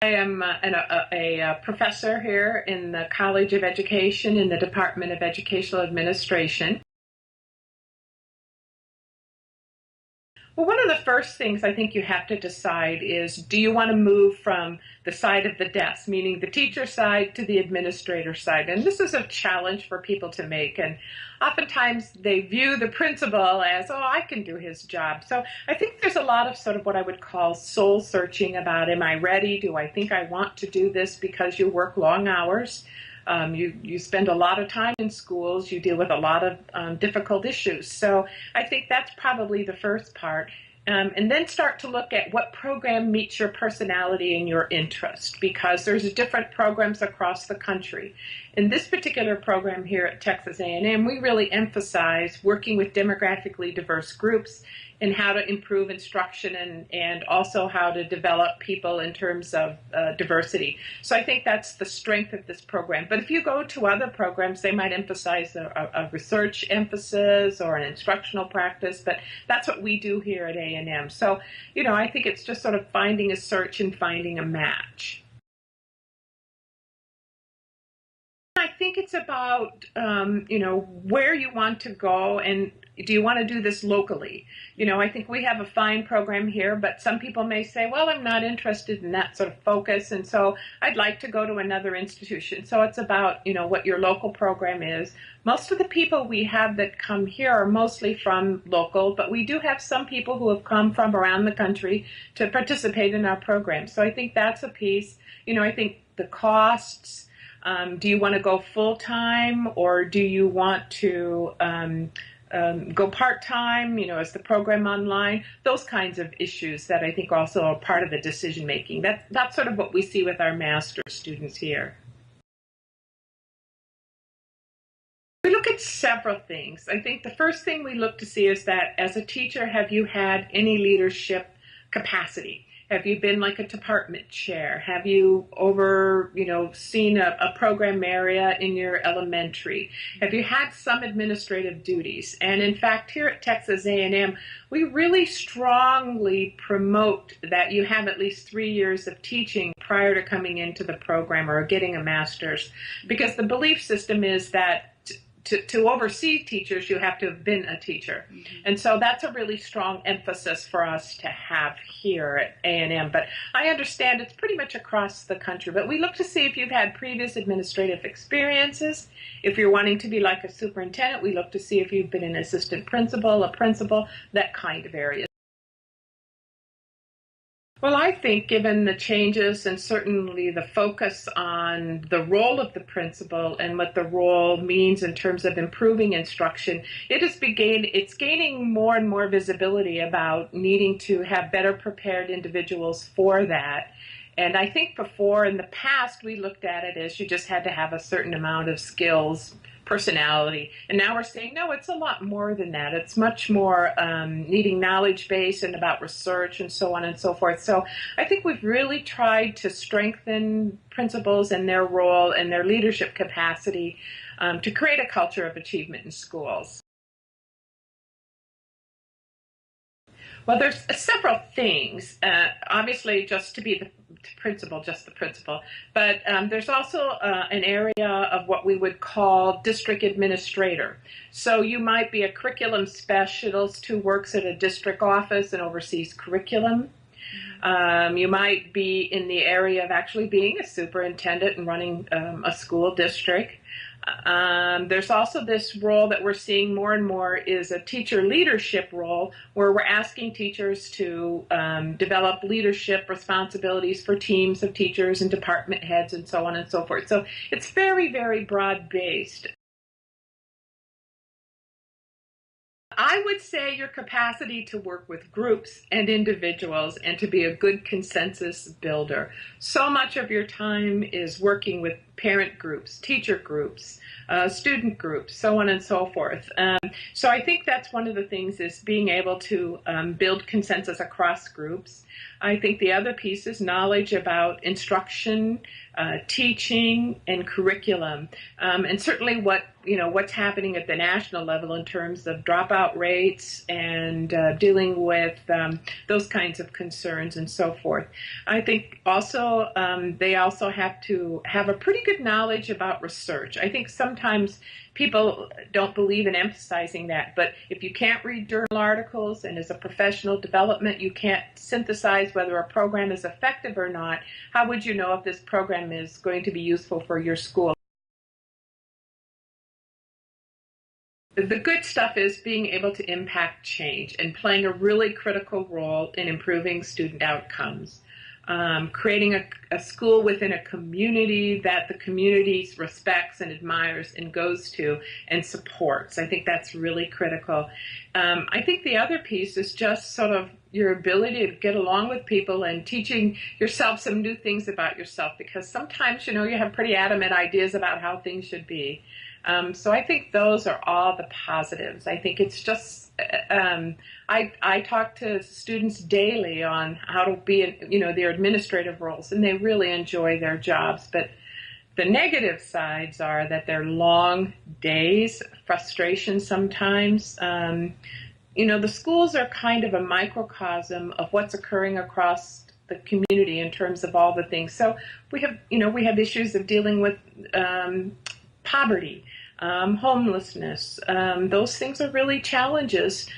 I am a professor here in the College of Education in the Department of Educational Administration. Well, one of the first things I think you have to decide is, do you want to move from the side of the desk, meaning the teacher side, to the administrator side? And this is a challenge for people to make. And oftentimes they view the principal as, oh, I can do his job. So I think there's a lot of sort of what I would call soul searching about, am I ready? Do I think I want to do this? Because you work long hours. You spend a lot of time in schools, you deal with a lot of difficult issues. So I think that's probably the first part. And then start to look at what program meets your personality and your interest, because there's different programs across the country. In this particular program here at Texas A&M, we really emphasize working with demographically diverse groups and how to improve instruction and also how to develop people in terms of diversity. So I think that's the strength of this program. But if you go to other programs, they might emphasize a research emphasis or an instructional practice, but that's what we do here at A&M. So, I think it's just sort of finding a search and finding a match. I think it's about, where you want to go, and do you want to do this locally? I think we have a fine program here, but some people may say, well, I'm not interested in that sort of focus, and so I'd like to go to another institution. So it's about, what your local program is. Most of the people we have that come here are mostly from local, but we do have some people who have come from around the country to participate in our program. So I think that's a piece. I think the costs. Do you want to go full-time, or do you want to go part-time, is the program online? Those kinds of issues that I think also are part of the decision-making. That's sort of what we see with our master's students here. We look at several things. I think the first thing we look to see is that as a teacher, have you had any leadership capacity? Have you been like a department chair? Have you seen a program area in your elementary? Have you had some administrative duties? And in fact, here at Texas A&M, we really strongly promote that you have at least 3 years of teaching prior to coming into the program or getting a master's, because the belief system is that to oversee teachers, you have to have been a teacher. Mm-hmm. And so that's a really strong emphasis for us to have here at A&M. But I understand it's pretty much across the country. But we look to see if you've had previous administrative experiences. If you're wanting to be like a superintendent, we look to see if you've been an assistant principal, a principal, that kind of area. Well, I think given the changes and certainly the focus on the role of the principal and what the role means in terms of improving instruction, it's gaining more and more visibility about needing to have better prepared individuals for that. And I think before, in the past, we looked at it as you just had to have a certain amount of skills, personality. And now we're saying, no, it's a lot more than that. It's much more needing knowledge base and about research and so on and so forth. So I think we've really tried to strengthen principals and their role and their leadership capacity to create a culture of achievement in schools. Well, there's several things. Obviously, just to be the principal, but there's also an area of what we would call district administrator. So you might be a curriculum specialist who works at a district office and oversees curriculum. You might be in the area of actually being a superintendent and running a school district. There's also this role that we're seeing more and more is a teacher leadership role, where we're asking teachers to develop leadership responsibilities for teams of teachers and department heads and so on and so forth. So it's very, very broad-based. I would say your capacity to work with groups and individuals and to be a good consensus builder. So much of your time is working with parent groups, teacher groups, student groups, so on and so forth. So I think that's one of the things is being able to build consensus across groups. I think the other piece is knowledge about instruction, teaching, and curriculum, and certainly what's happening at the national level in terms of dropout rates and dealing with those kinds of concerns and so forth. I think also they also have to have a pretty good knowledge about research. I think sometimes people don't believe in emphasizing that, but if you can't read journal articles and as a professional development you can't synthesize whether a program is effective or not, how would you know if this program is going to be useful for your school? The good stuff is being able to impact change and playing a really critical role in improving student outcomes. Creating a school within a community that the community respects and admires and goes to and supports. I think that's really critical. I think the other piece is just sort of your ability to get along with people and teaching yourself some new things about yourself, because sometimes, you have pretty adamant ideas about how things should be. So I think those are all the positives. I think it's just, I talk to students daily on how to be in, their administrative roles, and they really enjoy their jobs. But the negative sides are that they're long days, frustration sometimes. The schools are kind of a microcosm of what's occurring across the community in terms of all the things. So we have issues of dealing with poverty, homelessness. Those things are really challenges.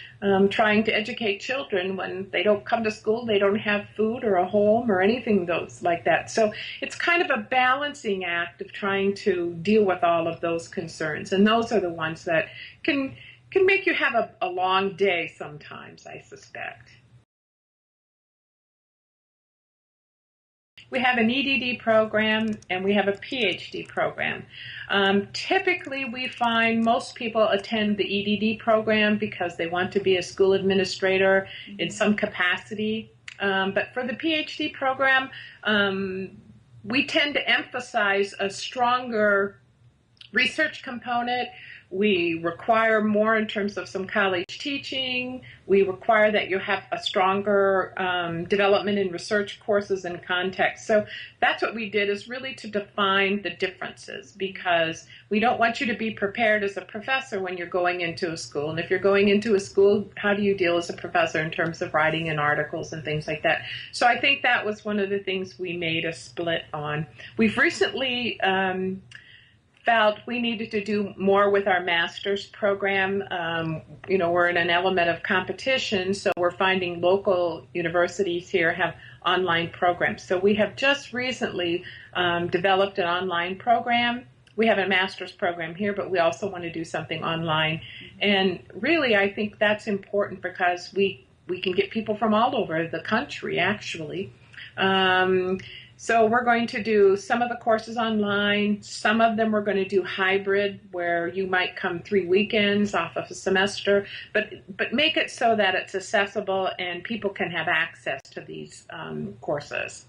Trying to educate children when they don't come to school, they don't have food or a home or anything like that. So it's kind of a balancing act of trying to deal with all of those concerns. And those are the ones that can make you have a long day sometimes, I suspect. We have an EDD program and we have a PhD program. Typically, we find most people attend the EDD program because they want to be a school administrator in some capacity. But for the PhD program, we tend to emphasize a stronger research component. We require more in terms of some college teaching. We require that you have a stronger development in research courses and context. So that's what we did, is really to define the differences, because we don't want you to be prepared as a professor when you're going into a school. And if you're going into a school, how do you deal as a professor in terms of writing in articles and things like that? So I think that was one of the things we made a split on. We've recently felt we needed to do more with our master's program. We're in an element of competition, so we're finding local universities here have online programs. So we have just recently developed an online program. We have a master's program here, but we also want to do something online. And really, I think that's important because we can get people from all over the country, actually. So we're going to do some of the courses online. Some of them we're going to do hybrid, where you might come 3 weekends off of a semester, but make it so that it's accessible and people can have access to these courses.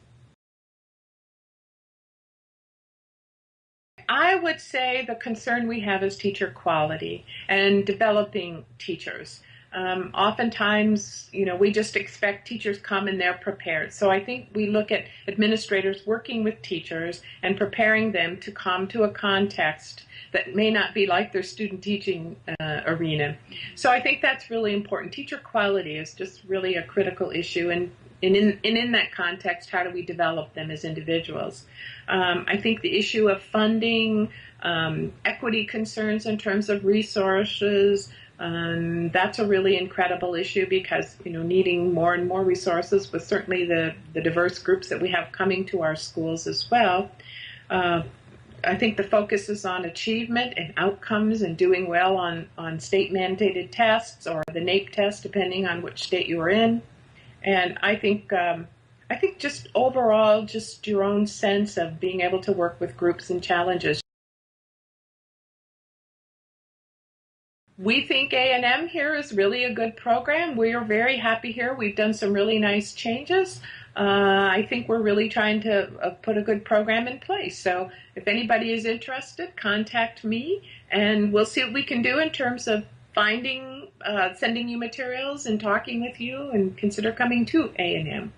I would say the concern we have is teacher quality and developing teachers. Oftentimes, we just expect teachers come and they're prepared. So I think we look at administrators working with teachers and preparing them to come to a context that may not be like their student teaching arena. So I think that's really important. Teacher quality is just really a critical issue. And in that context, how do we develop them as individuals? I think the issue of funding, equity concerns in terms of resources, that's a really incredible issue, because needing more and more resources with certainly the diverse groups that we have coming to our schools as well. I think the focus is on achievement and outcomes and doing well on state mandated tests or the NAEP test, depending on which state you're in. And I think just overall, just your own sense of being able to work with groups and challenges. We think A&M here is really a good program. We are very happy here. We've done some really nice changes. I think we're really trying to put a good program in place. So if anybody is interested, contact me, and we'll see what we can do in terms of sending you materials and talking with you, and consider coming to A&M.